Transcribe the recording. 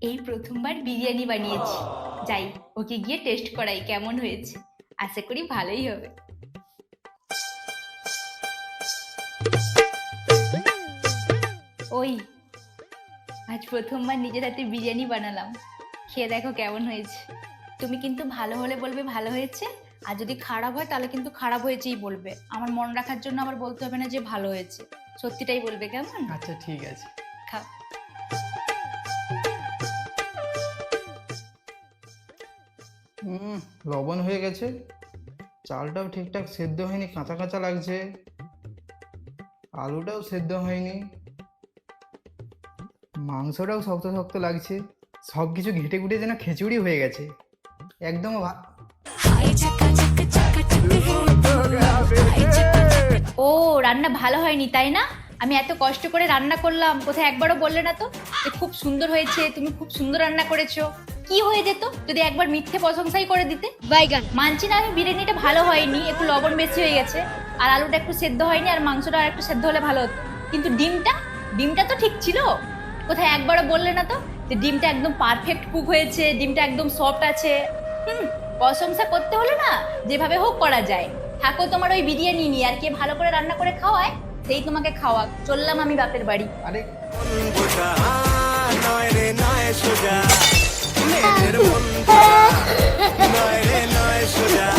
এই প্রথমবার বিরিয়ানি বানিয়েছি, যাই ওকে গিয়ে টেস্ট করাই কেমন হয়েছে। আশা করি ভালোই হবে। ওই আজ প্রথমবার নিজের হাতে বিরিয়ানি বানালাম, খেয়ে দেখো কেমন হয়েছে। তুমি কিন্তু ভালো হলে বলবে ভালো হয়েছে, আর যদি খারাপ হয় তাহলে কিন্তু খারাপ হয়েছেই বলবে। আমার মন রাখার জন্য আবার বলতে হবে না যে ভালো হয়েছে, সত্যিটাই বলবে, কেমন? আচ্ছা ঠিক আছে। খাও। লবণ হয়ে গেছে, চালটাও ঠিকঠাক সেদ্ধ হয়নি, কাঁচা কাঁচা লাগছে, আলুটাও সেদ্ধ হয়নি, মাংসটাও শক্ত শক্ত লাগছে, সব কিছু ঘেটে ঘুটে যেন খিচুড়ি হয়ে গেছে একদম। ও রান্না ভালো হয়নি তাই না? আমি এত কষ্ট করে রান্না করলাম, কোথায় একবারও বললে না তো যে খুব সুন্দর হয়েছে, তুমি খুব সুন্দর রান্না করেছো। কি হয়ে যেত যদি একবার মিথ্যে প্রশংসাই করে দিতে? বাইগান মানছি না আমি, বিরিয়ানিটা ভালো হয়নি, একটু লবণ বেশি হয়ে গেছে, আর আলুটা একটু সেদ্ধ হয়নি, আর মাংসটা আর একটু সেদ্ধ হলে ভালো হতো। কিন্তু ডিমটা তো ঠিক ছিল, কোথায় একবারও বললে না তো যে ডিমটা একদম পারফেক্ট কুক হয়েছে, ডিমটা একদম সফট আছে। প্রশংসা করতে হলে না যেভাবে হোক করা যায়। থাকো তোমার ওই বিরিয়ানি নিয়ে, আর কে ভালো করে রান্না করে খাওয়ায় সেই তোমাকে খাওয়াক। চললাম আমি বাপের বাড়ি। আরে নয় রে নয় সোজা, মেয়েদের মন নয় রে নয় সোজা।